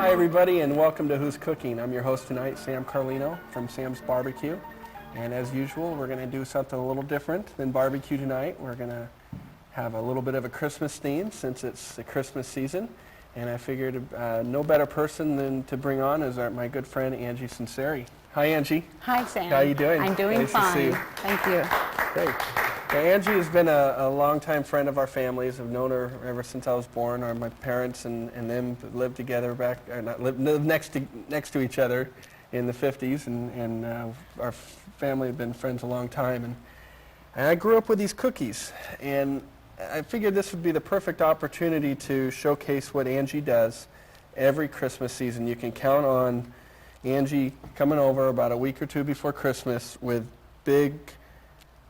Hi everybody, and welcome to Who's Cooking. I'm your host tonight, Sam Carlino from Sam's Barbecue. And as usual, we're going to do something a little different than barbecue tonight. We're going to have a little bit of a Christmas theme since it's the Christmas season. And I figured no better person than to bring on is my good friend Angie Sunzeri. Hi Angie. Hi Sam. How are you doing? I'm doing nice fine. To see you. Thank you. Great. Now, Angie has been a longtime friend of our families. I've known her ever since I was born. My parents and them lived together lived next to each other in the 50s, and our family have been friends a long time. And I grew up with these cookies, and I figured this would be the perfect opportunity to showcase what Angie does every Christmas season. You can count on Angie coming over about a week or two before Christmas with big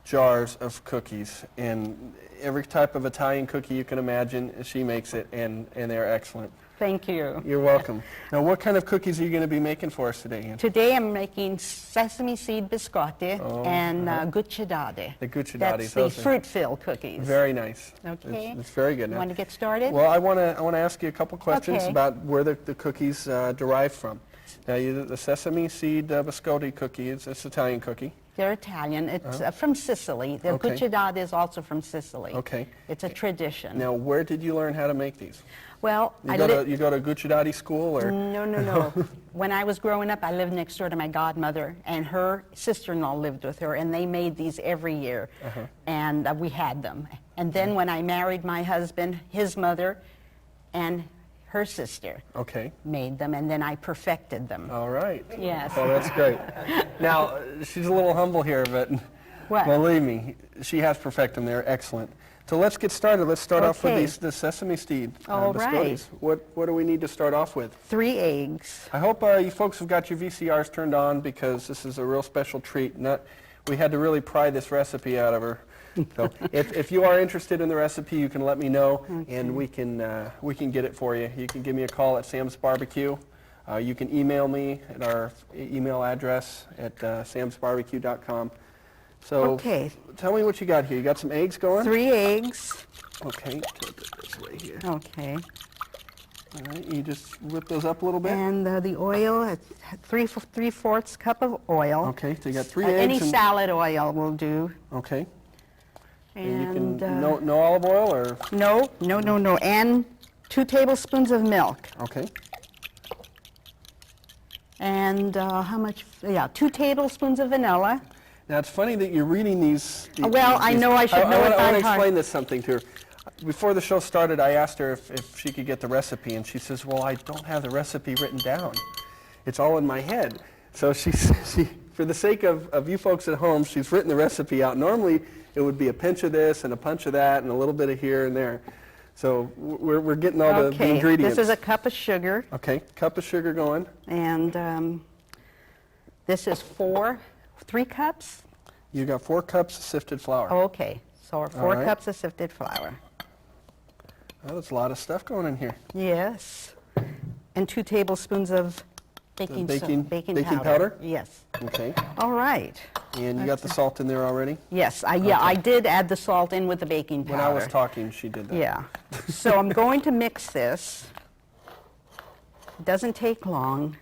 jars of cookies, and every type of Italian cookie you can imagine, she makes it, and they're excellent. Thank you. You're welcome. Now, what kind of cookies are you going to be making for us today, Angie? Today I'm making sesame seed biscotti and gucciardate. The gucciardate. That's the fruit-filled cookies. Very nice. Okay. It's very good. Want to get started? Well, I want to ask you a couple questions Okay. about where the cookies derive from. Now, the sesame seed biscotti cookie, it's Italian cookie. They're Italian. It's from Sicily. The Okay. gucciardate is also from Sicily. Okay. It's a tradition. Now, where did you learn how to make these? Well, You go to gucciardate school, or? No. When I was growing up, I lived next door to my godmother, and her sister-in-law lived with her, and they made these every year, and we had them. And then when I married my husband, his mother and her sister made them, and then I perfected them. All right. Yes. Oh, that's great. Now, she's a little humble here, but believe me, she has perfected them. They're excellent. So let's get started. Let's start off with the sesame seed biscottis. What do we need to start off with? 3 eggs. I hope you folks have got your VCRs turned on, because this is a real special treat. We had to really pry this recipe out of her. So if you are interested in the recipe, you can let me know, and we can get it for you. You can give me a call at Sam's Barbecue. You can email me at our email address at samsbarbecue.com. So tell me what you got here. You got some eggs going? 3 eggs. Okay, tilt it this way here. Okay. All right, you just whip those up a little bit. And the oil, 3/4 cup of oil. Okay, so you got 3 eggs. Any salad oil will do. Okay. And you And can, no olive oil, or? No. And 2 tablespoons of milk. Okay. And how much? Yeah, 2 tablespoons of vanilla. Now, it's funny that you're reading these. Well, I know I should know it by I want to heart. explain this something to her. Before the show started, I asked her if she could get the recipe, and she says, well, I don't have the recipe written down. It's all in my head. So she, for the sake of you folks at home, she's written the recipe out. Normally, it would be a pinch of this and a punch of that and a little bit of here and there. So we're getting all the ingredients. This is a cup of sugar. Okay, cup of sugar going. And this is 3 cups. You got 4 cups of sifted flour. Okay, so 4 cups of sifted flour. Oh, that's a lot of stuff going in here. Yes. And 2 tablespoons of baking powder. Yes. Okay. All right. And you got the salt in there already? Yes, I did add the salt in with the baking powder. When I was talking, she did that. Yeah. So I'm going to mix this. It doesn't take long.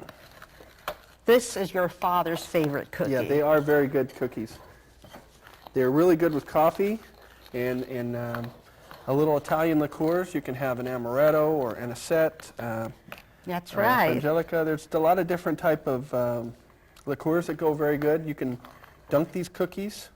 This is your father's favorite cookie. Yeah, they are very good cookies. They're really good with coffee and a little Italian liqueurs. You can have an amaretto or anisette. That's right. Angelica. There's a lot of different type of liqueurs that go very good. You can dunk these cookies.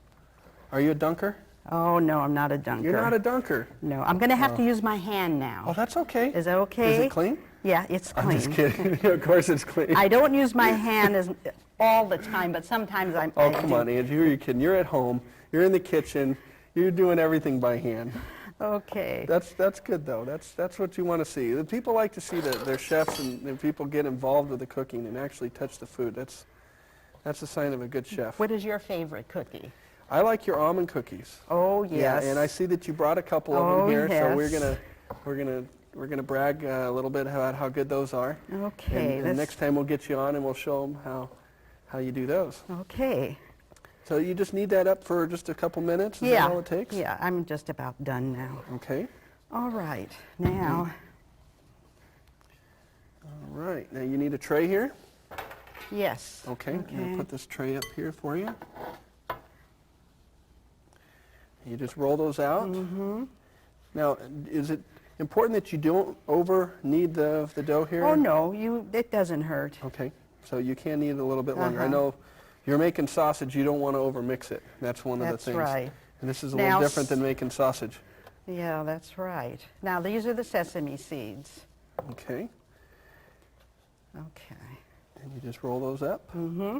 Are you a dunker? Oh, no, I'm not a dunker. You're not a dunker? No, I'm going to have to use my hand now. Oh, that's okay. Is that okay? Is it clean? Yeah, it's clean. I'm just kidding. Of course it's clean. I don't use my hand all the time, but sometimes I Oh, come on, Angie. Who are you kidding? You're at home. You're in the kitchen. You're doing everything by hand. Okay. That's good, though. That's what you want to see. The people like to see their chefs and people get involved with the cooking and actually touch the food. That's a sign of a good chef. What is your favorite cookie? I like your almond cookies. Oh, yes. Yeah, and I see that you brought a couple of them here, so we're gonna brag a little bit about how good those are. Okay. And next time we'll get you on and we'll show them how you do those. Okay. So you just need that up for just a couple minutes? Is that all it takes? Yeah, I'm just about done now. Okay. All right. Now, All right, now you need a tray here. Yes. Okay, I'm going to put this tray up here for you. You just roll those out. Mm-hmm. Now, is it important that you don't over knead the dough here? Oh, no, it doesn't hurt. Okay, so you can knead it a little bit longer. I Uh-huh. know you're making sausage, you don't want to over mix it. That's one of the That's things. right. And this is a Now, little different than making sausage. Yeah, that's right. Now, these are the sesame seeds. Okay, Okay. and you just roll those up. Mm-hmm.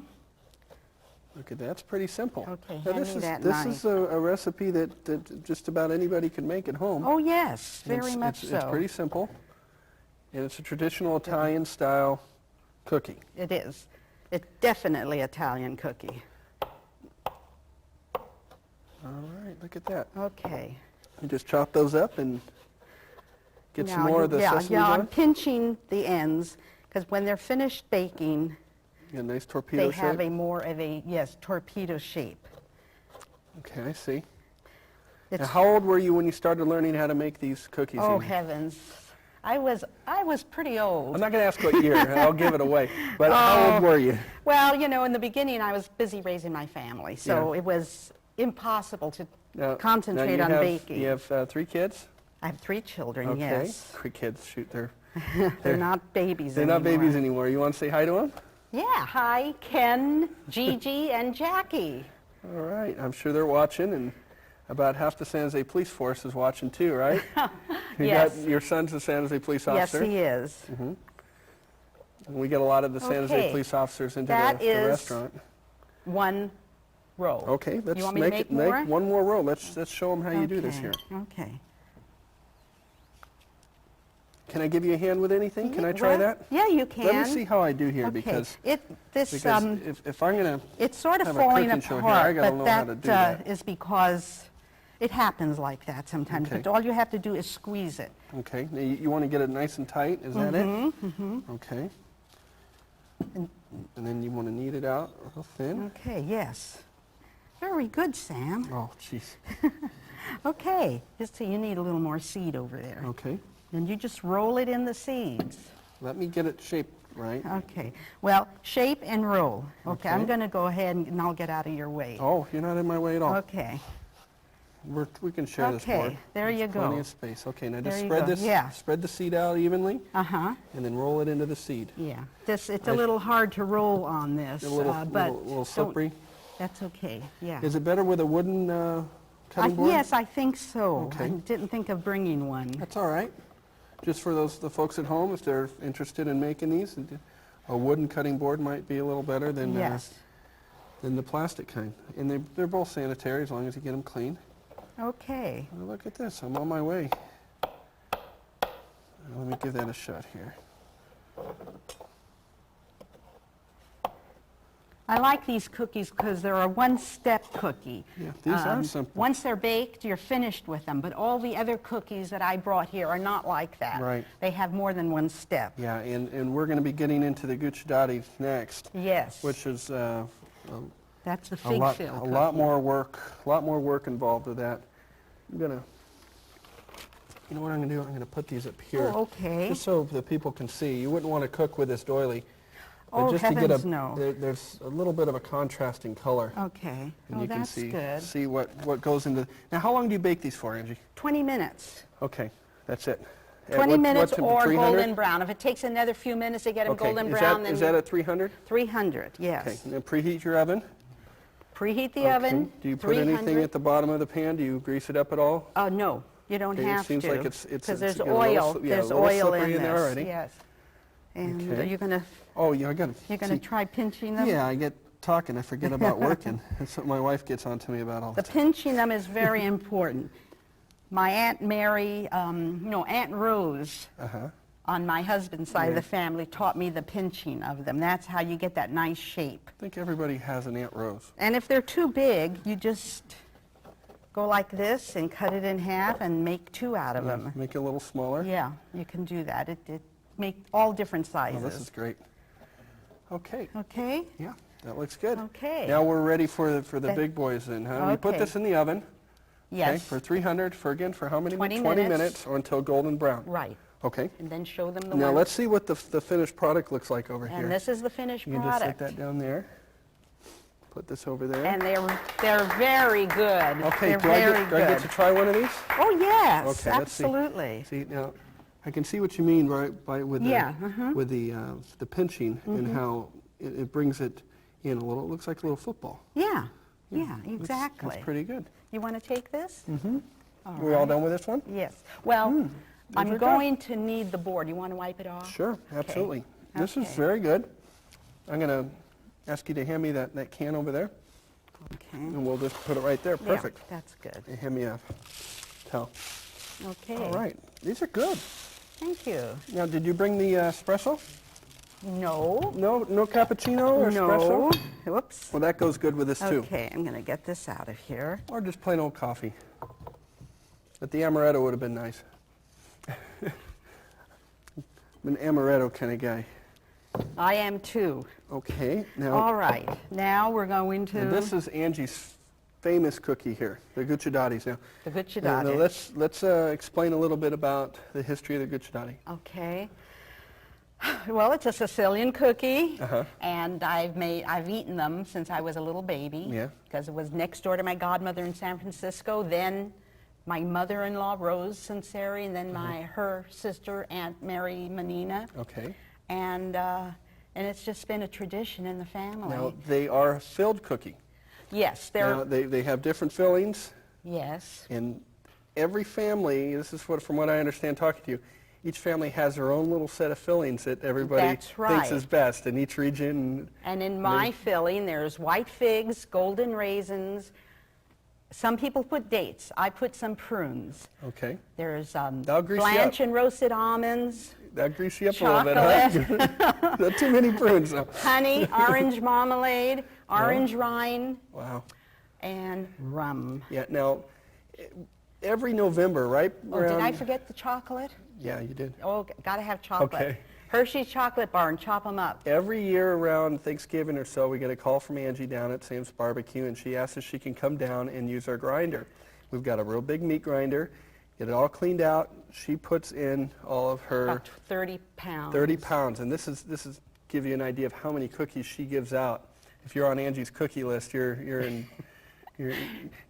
Look at that, it's pretty simple. Okay, Now, hand this me is, that this knife. is a recipe that just about anybody can make at home. Oh, yes, very It's- much it's, so. It's pretty simple, and it's a traditional Italian-style cookie. It is. It's definitely Italian cookie. All right, look at that. Okay. You just chop those up and get some Now, more of the sesame yeah, I'm on. pinching the ends because when they're finished baking, Get a nice torpedo they shape. have a more of a, yes, torpedo shape. Okay, I see. It's, Now, how old were you when you started learning how to make these cookies? oh, Amy? heavens. I was pretty old. I'm not going to ask what year. I'll give it away. But how old were you? Well, you know, in the beginning, I was busy raising my family, so Yeah. it was impossible to Now concentrate you on have, baking. You have 3 kids? I have 3 children, Okay. yes. 3 kids, shoot, they're They're not babies they're anymore. not babies anymore. You want to say hi to them? Yeah, hi, Ken, Gigi, and Jackie. All right, I'm sure they're watching, and about half the San Jose police force is watching too, right? You Yes. got, your son's a San Jose police Yes, officer. he is. And we get a lot of the San Jose Okay. police officers into That the is restaurant. 1 row. Okay, let's You want me to make more? one more row. Let's show them how you do this Okay, here. Okay. Can I give you a hand with anything? Can I try Well, that? Yeah, you can. Let me see how I do here Okay. because This if I'm going to it's sort of have a falling cooking show here, I apart, gotta but know how to do that. is because it happens like that sometimes. Okay. But all you have to do is squeeze it. Okay, now you want to get it nice and tight, is that it? Okay. And then you want to knead it out real thin. Okay, yes. Very good, Sam. Oh, jeez. Okay, just so you need a little more seed over there. Okay. And you just roll it in the seeds. Let me get it shaped right. Okay, well, shape and roll. Okay, I'm Okay. going to go ahead and I'll get out of your way. Oh, you're not in my way at all. Okay, We can share this board. okay, there you Plenty go. of space. Okay, now There just you spread go. this. Yeah. Spread the seed out evenly, Uh-huh, and then roll it into the seed. yeah. It's a little hard to roll on this, A little, but little don't- slippery. That's okay, yeah. Is it better with a wooden cutting board? Yes, I think so. Okay. I didn't think of bringing one. That's all right. Just for the folks at home, if they're interested in making these, a wooden cutting board might be a little better than Yes. than the plastic kind. And they're both sanitary as long as you get them clean. Okay. Well, look at this. I'm on my way. Let me give that a shot here. I like these cookies because they're a one-step cookie. Yeah, these are simple. Once they're baked, you're finished with them. But all the other cookies that I brought here are not like that. Right. They have more than one step. Yeah, and we're going to be getting into the gucciardati next, Yes. which is That's the a fig lot, fill a cookie. lot more work involved with that. I'm gonna, you know what I'm gonna do? I'm gonna put these up here, Oh, okay. just so the people can see. You wouldn't want to cook with this doily, but Oh, just to get heavens, no. there's a little bit of a contrasting color, Okay. and Oh, you can that's see good. what goes into. Now, how long do you bake these for, Angie? 20 minutes. Okay, that's it. At 20 minutes temp- or 300? golden brown. If it takes another few minutes to get them Okay, golden is brown, that, then is that at 300? 300, yes. Okay, now preheat your oven. Preheat the Okay. oven. Do you put anything 300. at the bottom of the pan? Do you grease it up at all? No, you don't Okay, have it seems to. like it's because there's getting a little oil. sli- yeah, a There's little oil slippery in in there this. already. Yes. And Okay. you're gonna Oh, yeah, I got it. try pinching them. Yeah, I get talking. I forget about working. That's what my wife gets on to me about all the The time. pinching them is very important. My Aunt Mary, Aunt Rose, Uh-huh. on my husband's side of Yeah. the family, taught me the pinching of them. That's how you get that nice shape. I think everybody has an Aunt Rose. And if they're too big, you just go like this and cut it in half and make 2 out of them. Make it a little smaller. Yeah, you can do that. It make all different Oh, sizes. this is great. Okay. Okay? Yeah, that looks good. Okay. Now we're ready for the That- big boys then, huh? We put Okay. this in the oven. Okay, Yes. for 300 for how many 20 minutes? 20 minutes. minutes or until golden brown. Right. Okay. and then show them the Now ones. let's see what the finished product looks like over here. And this is the finished You can just product. set that down there. Put this over there. And they're very good. Okay, they're do I very get, do I get to try one of these? Oh yes, Okay, let's see. absolutely. See, now, I can see what you mean, right, with the, Yeah, with the pinching and how it brings it in a little. It looks like a little football. Yeah, yeah, That's- exactly. That's pretty good. You want to take this? We're all done with this one? Yes. Well, those are I'm good. going to need the board. You want to wipe it off? Sure, absolutely. This is Okay. very good. I'm going to ask you to hand me that can over there, Okay. and we'll just put it right there. Perfect. Yeah, that's good. And hand me a towel. Okay. All right. These are good. Thank you. Now, did you bring the espresso? No. No cappuccino or No. espresso? Whoops. Well, that goes good with this too. Okay, I'm going to get this out of here. Or just plain old coffee. But the amaretto would have been nice. I'm an amaretto kind of guy. I am too. Okay, now All right. Now we're going now to this is Angie's famous cookie here, the gucciardati's. Now, the now gucciardati. let's explain a little bit about the history of the gucciardati. Okay. Well, it's a Sicilian cookie, Uh-huh. and I've eaten them since I was a little baby. Yeah. Because it was next door to my godmother in San Francisco. Then my mother-in-law, Rose Sunzeri, and then her sister, Aunt Mary Menina. Okay. And it's just been a tradition in the family. Now they are a filled cookie. Yes, they're Now they have different fillings, yes. and every family, this is from what I understand talking to you, each family has their own little set of fillings that everybody That's thinks right. is best in each region. And in my filling, there's white figs, golden raisins. Some people put dates. I put some prunes. Okay. There's That'll grease you blanch up. and roasted almonds, That grease you up a little bit, huh? Not too many prunes, though. honey, orange marmalade, orange rind, Wow. and rum. Yeah, now, every November, right? Oh, did I around- forget the chocolate? Yeah, you did. Oh, gotta have chocolate. Okay. Hershey's chocolate bar and chop them up. Every year around Thanksgiving or so, we get a call from Angie down at Sam's Barbecue, and she asks if she can come down and use our grinder. We've got a real big meat grinder. Get it all cleaned out. She puts in all of her About 30 pounds. 30 pounds, and this is give you an idea of how many cookies she gives out. If you're on Angie's cookie list, you're in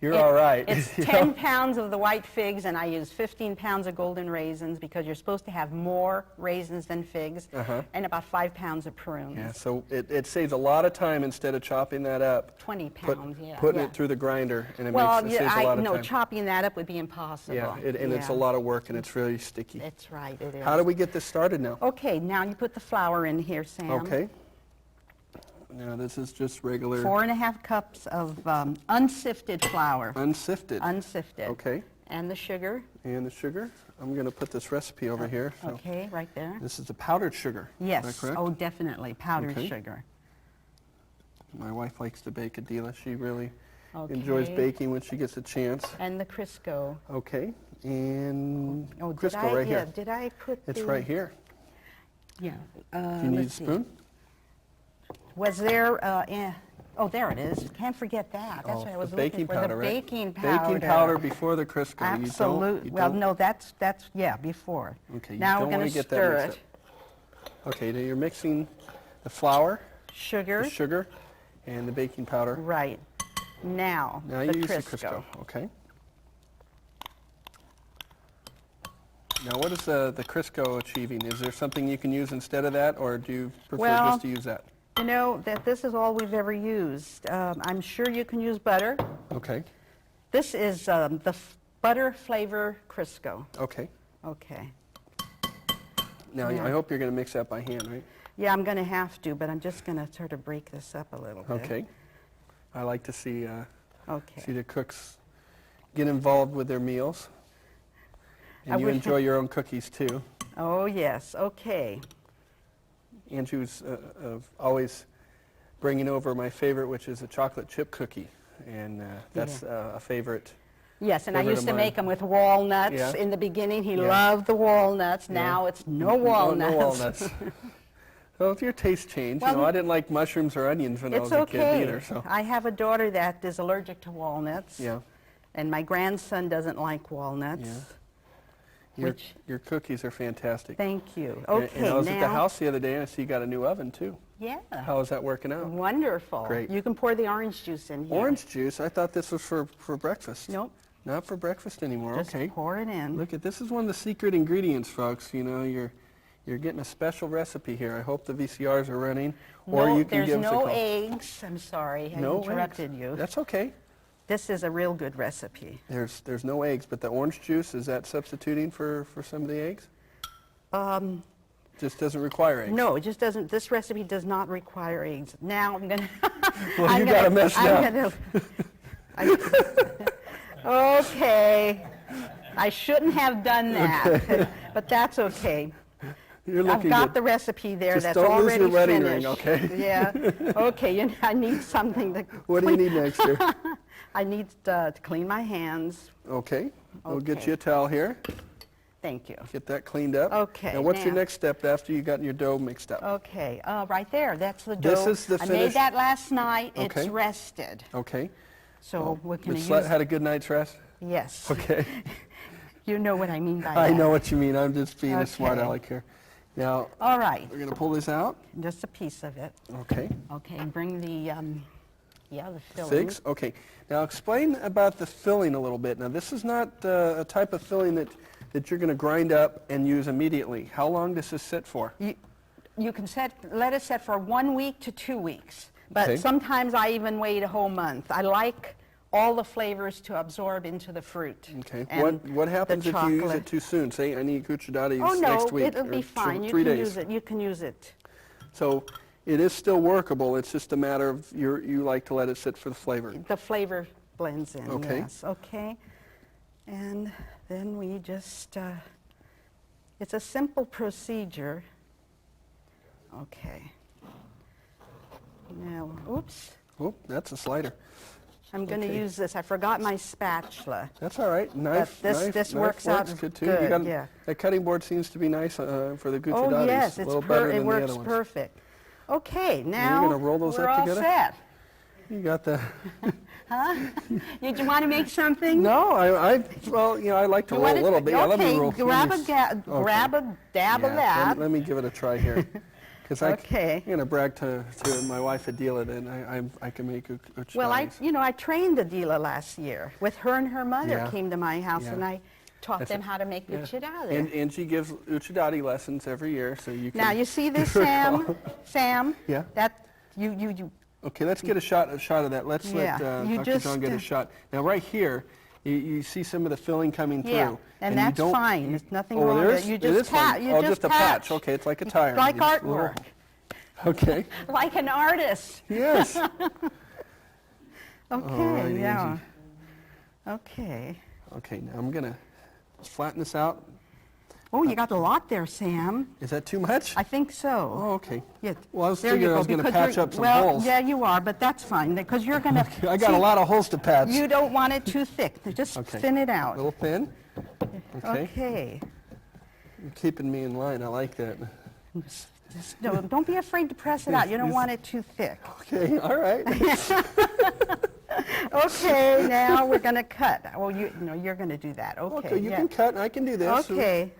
you're all right. It's you 10 know? pounds of the white figs, and I use 15 pounds of golden raisins because you're supposed to have more raisins than figs, and about 5 pounds of prunes. Yeah, so it saves a lot of time instead of chopping that up. 20 pounds, yeah. Putting yeah. it through the grinder, and it Well, saves a lot of time. chopping that up would be impossible. Yeah, and it's a lot of work, and it's really sticky. That's right, it is. How do we get this started now? Okay, now you put the flour in here, Sam. Okay. Now this is just regular 4.5 cups of unsifted flour. unsifted. Unsifted. Okay. And the sugar. And the sugar. I'm going to put this recipe over here. So Okay, right there. this is the powdered sugar. Yes. Is that correct? Oh, definitely. Powdered Okay. sugar. My wife likes to bake, Adela. She really Okay. enjoys baking when she gets a chance. And the Crisco. Okay. And Oh, Crisco right here. Did I put It's the... right here. Yeah. Do you need a let's see. spoon? Was there, oh, there it is. Can't forget that. That's Oh, what I was the looking baking for. powder, the right? baking powder. Baking powder before the Crisco. Absolutely. You Well, don't- no, that's yeah, before. Okay, you now don't we're want going to get stir that it. mixed up. Okay, now you're mixing the flour, Sugar. the sugar, and the baking powder. Right. Now, Now the you use Crisco. the Crisco. Okay. Now what is the Crisco achieving? Is there something you can use instead of that, or do you prefer Well, just to use that? You know, that this is all we've ever used. I'm sure you can use butter. Okay. This is the butter flavor Crisco. Okay. Okay. Now Yeah. I hope you're going to mix that by hand, right? Yeah, I'm going to have to, but I'm just going to sort of break this up a little bit. Okay. I like to see Okay. the cooks get involved with their meals. I And you wish- enjoy your own cookies too. Oh, yes. Okay. Angie was always bringing over my favorite, which is a chocolate chip cookie. And that's a favorite. Yes, and I Favorite used of to mine. make them with walnuts. Yeah. In the beginning, he Yeah. loved the walnuts. Now it's no walnuts. No walnuts. Well, if your taste changed, Well, I didn't like mushrooms or onions when I It's was a kid okay. either. So I have a daughter that is allergic to walnuts. yeah, And my grandson doesn't like walnuts. Yeah. Your cookies are fantastic. Thank you. And- Okay, and I was at the now, house the other day and I see you got a new oven too. yeah, How is that working out? wonderful. Great. You can pour the orange juice in here. Orange juice? I thought this was for breakfast. Nope, Not for breakfast anymore. just Okay. pour it in. Look at this is one of the secret ingredients, folks. You know, you're getting a special recipe here. I hope the VCRs are running, or No, you can there's give us a no call. eggs. I'm sorry, I No interrupted eggs. you. That's okay. This is a real good recipe. There's no eggs, but the orange juice, is that substituting for some of the eggs? Just doesn't require eggs. No, it just doesn't. This recipe does not require eggs. Now I'm gonna. Well, you got to mess it up. Okay. I shouldn't have done that, but that's okay. You're I've looking got good. the recipe there. Just That's don't lose already your wedding finished. ring, okay? Yeah. Okay. I need something to. What do you need next year? I need to clean my hands. Okay. We'll get Okay. you a towel here. Thank you. Get that cleaned up. Okay, Now, what's your now- next step after you got your dough mixed up? Okay. Right there. That's the dough. This is the I finished- made that last night. Okay. It's rested. Okay. So we're going to The use. slut had a good night's rest? Yes. Okay. You know what I mean by that. I know what you mean. I'm just being a smart Okay. aleck here. Now, All right. we're going to pull this out. Just a piece of it. Okay. Okay. Bring the the filling. Figs? Okay. Now, explain about the filling a little bit. Now, this is not a type of filling that you're going to grind up and use immediately. How long does this sit for? You can let it set for 1 week to 2 weeks, but Okay. sometimes I even wait a whole month. I like all the flavors to absorb into the fruit. Okay. and What happens the if you use chocolate. it too soon? Say I need cucciolates Oh no, next week it'll or be fine. You 3 can days. use it. You can use it. So it is still workable. It's just a matter of you like to let it sit for the flavor. The flavor blends in. Okay. Yes. Okay. And then we just. It's a simple procedure. Okay. Now, oops. Oh, that's a slider. I'm going to Okay. use this. I forgot my spatula. That's all right. Knife. this- knife, this knife works out good too. good, You got yeah. That cutting board seems to be nice for the Oh gucciolates. yes, a it's little better it than the works other ones. perfect. Okay, now gonna roll those we're up all together? set. You got the. Did you want to make something? No, well, you know, I like to You roll want a little bit. Yeah, Okay, let me roll. grab let a me grab a dab of yeah, that. let me give it a try here. Because Okay. I'm going to brag to my wife Adela that I can make ucciolates. Well, I trained Adela last year with her and her mother Yeah. came to my house Yeah. and I taught That's them it. how to make Yeah. uccidale. And Angie gives uccidale lessons every year, so you can. Now you see this, Sam? Sam? Yeah. That you Okay, let's get a shot of that. Let's Yeah, let you Dr. John just, get a shot. Now, right here, you see some of the filling coming through. Yeah, and you that's don't- fine. There's nothing oh, wrong there with is? it. You It just is fine. pat. You Oh, just a patch. Okay, it's like a tire. Like You just- artwork. Okay. Like an artist. Yes. Okay, right, yeah. Angie. Okay. Okay, now I'm gonna flatten this out. Oh, you got a lot there, Sam. Is that too much? I think so. Oh, okay. Yeah. Well, I was There thinking you I go, was going to because patch you're- up some well, holes. yeah, you are, but that's fine because you're going to. I got a lot of holes to patch. You don't want it too thick. Just Okay. thin it A out. little thin. Okay. Okay. You're keeping me in line. I like that. Just don't be afraid to press it out. You don't want it too thick. Okay. All right. Okay, now we're going to cut. Well, you're going to do that. Okay. Okay. You yeah. can cut. And I can do this. Okay.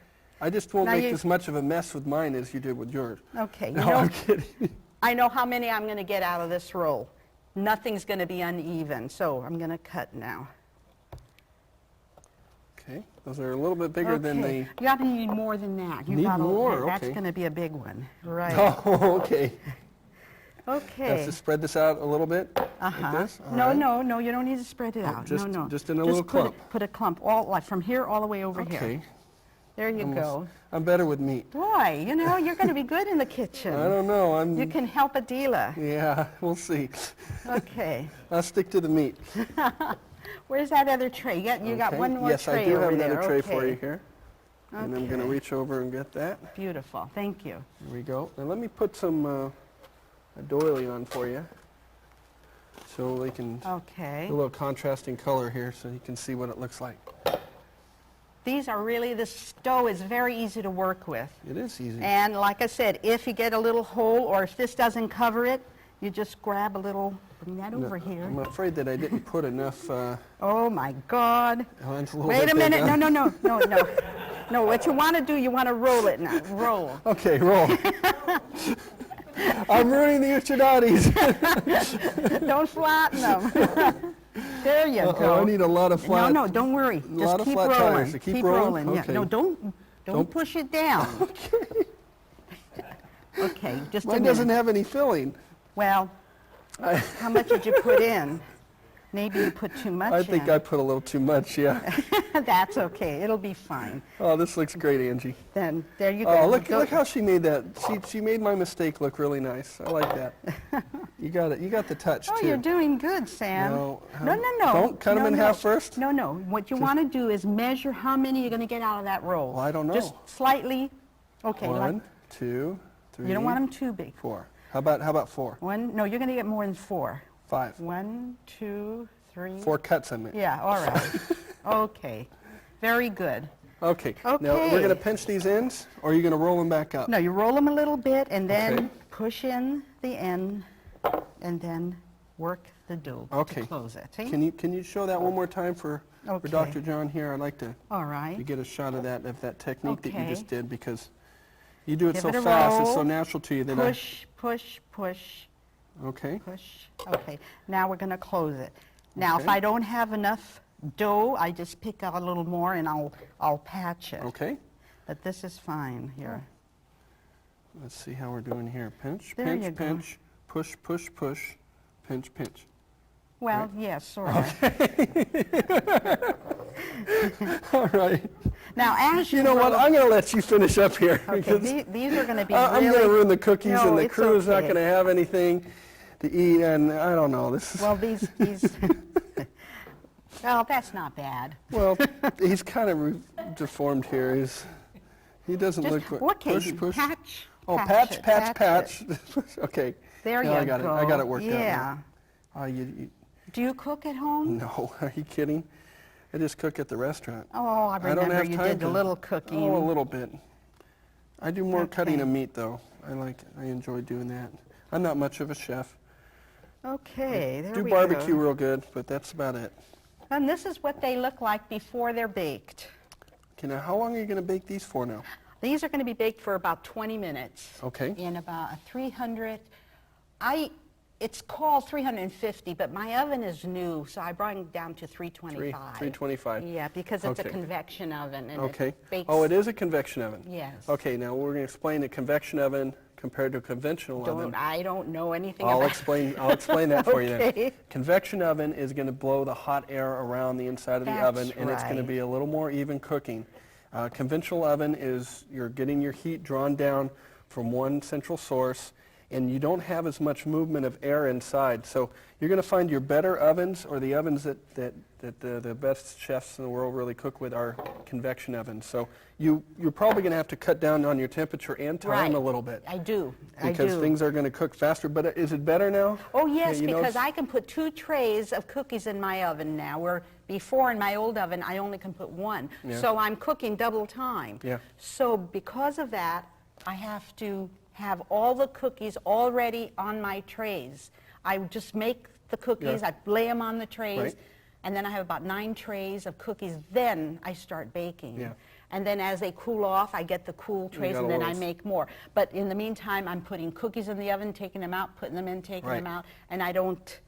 I just won't Now make you- as much of a mess with mine as you did with yours. Okay. No, I'm kidding. I know how many I'm going to get out of this roll. Nothing's going to be uneven, so I'm going to cut now. Okay. Those are a little bit bigger than Okay. the. You got to need more than that. You Need gotta- more, That's okay. going to be a big one. Right. Oh, okay. Okay. Have to spread this out a little bit. Uh-huh. Like this? All No, right. no, you don't need to spread it out. just- no, no. just in a little put clump. Put a clump, like from here all the way over here. Okay. There you go. I'm better with meat. Boy, you're going to be good in the kitchen. I don't know. You can help a dealer. Yeah, we'll see. Okay. I'll stick to the meat. Where's that other tray? You got Okay. one more yes, tray I do over have there. another tray for Okay. you here. And I'm going to Okay. reach over and get that. Beautiful. Thank you. There we go. Now let me put some a doily on for you so they can Okay. do a little contrasting color here so you can see what it looks like. These are really, this dough is very easy to work with. It is easy. And like I said, if you get a little hole or if this doesn't cover it, you just grab a little, bring that No, over here. I'm afraid that I didn't put enough. Oh my God. Oh, it's a little Wait bit a minute. big, huh? No. No, what you want to do, you want to roll it now. Roll. Okay, roll. I'm ruining the uchinadis. Don't flatten them. There you go. I need a lot of flat. No, don't worry. Just keep rolling. Tires. Keep rolling? Yeah. Okay. No, don't push it down. Okay. Okay, just a Mine minute. doesn't have any filling. Well, how much did you put in? Maybe you put too much I think in. I put a little too much, yeah. That's okay. It'll be fine. Oh, this looks great, Angie. Then there you go. Oh, look how she made that. She made my mistake look really nice. I like that. You got it. You got the touch, Oh, too. you're doing good, Sam. No. No. Don't cut them in half first? No. What you want to do is measure how many you're going to get out of that roll. Well, I don't know. Just slightly. Okay. 1, 2, 3. You don't want them too big. 4. How about 4? No, you're going to get more than 4. 5. 1, 2, 3. 4 cuts, I mean. Yeah, all right. Okay. Very good. Okay. Now, Okay. we're going to pinch these ends, or are you going to roll them back up? No, you roll them a little bit and then Okay. push in the end and then work the dough Okay. to close it. See? Can you show that one more time for Okay. Dr. John here? I'd like to All right. get a shot of that technique that you Okay. just did, because you do it Give so it a fast. It's roll. so natural to you that Push. Okay. Okay. Now we're going to close it. Now, if Okay. I don't have enough dough, I just pick out a little more and I'll patch it. Okay. But this is fine here. Let's see how we're doing here. Pinch, There you pinch, go. pinch, push, push, push, pinch, pinch. Well, yes, sort of. All right. Now, as You know what? roll- I'm going to let you finish up here. Okay, because these are going to be I'm really... going to ruin the cookies, No, and the it's crew is not okay. going to have anything to eat, and I don't know. This is, Well, these... Well, that's not bad. well, he's kind of deformed here. He doesn't Just, look... okay, Push, push. patch. Oh, patch, patch. it. Okay. There Now you I got go. it. I got it worked out. Yeah. Do you cook at home? No, are you kidding? I just cook at the restaurant. Oh, I don't remember have you time did the to- little cooking. Oh, a little bit. I do more cutting Okay. of meat, though. I enjoy doing that. I'm not much of a chef. Okay, there Do we barbecue go. real good, but that's about it. And this is what they look like before they're baked. Okay, now how long are you going to bake these for now? These are going to be baked for about 20 minutes. Okay. In about 300. It's called 350, but my oven is new, so I brought it down to 325. 325. Yeah, because it's a Okay. convection oven. And Okay. It bakes, Oh, it is a convection oven? Yes. Okay, now we're going to explain the convection oven compared to a conventional oven. I don't know anything I'll about explain that for you then. Okay. Convection oven is going to blow the hot air around the inside of the That's oven, and it's going to right. be a little more even cooking. Conventional oven is you're getting your heat drawn down from one central source, and you don't have as much movement of air inside. So you're going to find your better ovens, or the ovens that the best chefs in the world really cook with, are convection ovens. So you're probably going to have to cut down on your temperature and time Right. a little bit. I do. Because things are going to cook faster. But is it better now? Oh, yes, Yeah, you because notice- I can put 2 trays of cookies in my oven now, where before in my old oven, I only can put 1. Yeah. So I'm cooking double time. Yeah. So because of that, I have to have all the cookies already on my trays. I just make the cookies, Yeah. I lay them on the trays, Right. and then I have about 9 trays of cookies. Then I start baking. Yeah. And then as they cool off, I get the cool trays, got and then all I those. make more. But in the meantime, I'm putting cookies in the oven, taking them out, putting them in, taking Right. them out, and I don't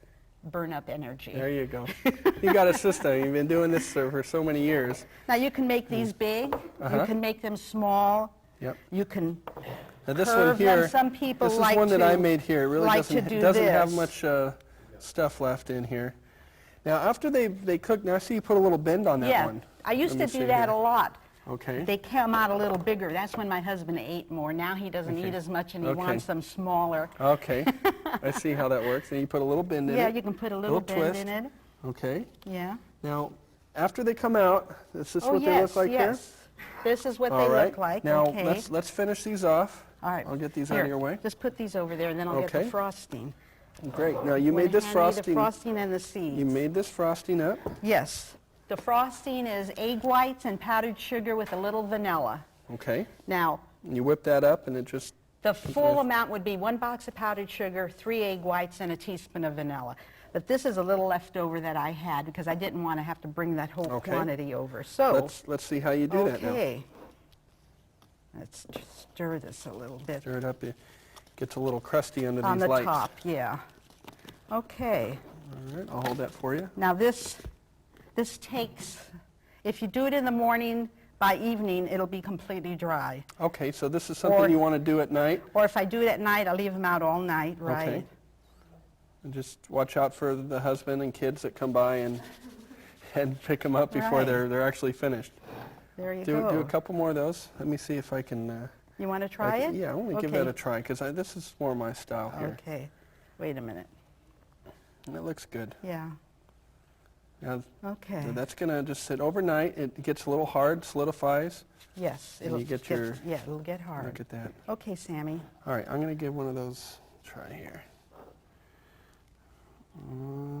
burn up energy. There you go. You got a system. You've been doing this for so many years. Now you can make these big, Uh-huh. you can make them small, Yep. you can Now this curve one here, them. Some people this is like one that I to- made here. It really like to doesn't do have this. much stuff left in here. Now after they cook, now I see you put a little bend on that yeah. one. I used Let to me do see that here. a lot. Okay. They come out a little bigger. That's when my husband ate more. Now he doesn't Okay. eat as much, and he Okay. wants them smaller. Okay. I see how that works. And you put a little bend in Yeah, it. you can put a little bend twist. in it. Okay. Yeah. Now, after they come out, this is Oh, what yes, they look like yes. This is what here. they All right. look like. Now Okay. let's finish these off. All right. I'll get these out Here, of your way. Just put these over there, and then I'll get Okay. the frosting. Great. Now you Wanna made this hand me frosting. the frosting and the seeds. You made this frosting up. Yes. The frosting is egg whites and powdered sugar with a little vanilla. Okay. Now, You whip that up, and it just the full amount would be 1 box of powdered sugar, 3 egg whites, and a teaspoon of vanilla. But this is a little left over that I had because I didn't want to have to bring that whole Okay. quantity over. So, let's see how you do that now. okay. Let's just stir this a little bit. Stir it up. It gets a little crusty under On these the lights. top, yeah. Okay. All right, I'll hold that for you. Now this takes, if you do it in the morning, by evening it'll be completely dry. Okay, so this is something Or- you want to do at night. Or if I do it at night, I'll leave them out all night, right? Okay. And just watch out for the husband and kids that come by and pick them up before Right. they're actually finished. There you Do go. a couple more of those. Let me see if I can. You want to try it? Yeah, I want to give that a try because this is more my style here. Okay. Wait a minute. And it looks good. Yeah. Now, Okay. so that's going to just sit overnight. It gets a little hard, solidifies. Yes. And you get your- Yeah, it'll get hard. Look at that. Okay, Sammy. All right, I'm going to give one of those a try here. All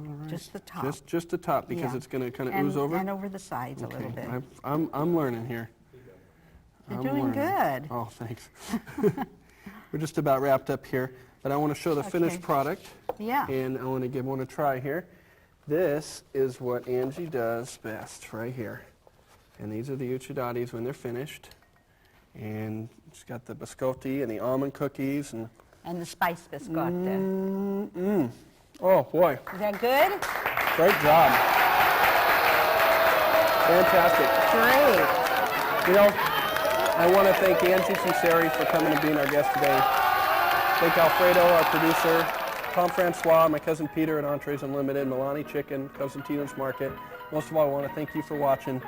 right. Just the top. Just the top because Yeah. it's going to kind of and, ooze over. And over the sides a little bit. I'm learning here. You're I'm doing learning. good. Oh, thanks. We're just about wrapped up here, but I want to show the finished Okay. product, Yeah. and I want to give one a try here. This is what Angie does best, right here. And these are the uchidadis when they're finished. And she's got the biscotti and the almond cookies. And the spice biscotti. Oh, boy. Is that good? Great job. Fantastic. Great. You know, I want to thank Angie Sunzeri for coming and being our guest today. Thank Alfredo, our producer, Tom Francois, my cousin Peter at Entrees Unlimited, Milani Chicken, Cousin Tina's Market. Most of all, I want to thank you for watching.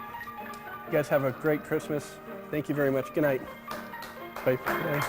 You guys have a great Christmas. Thank you very much. Good night. Bye. Good night.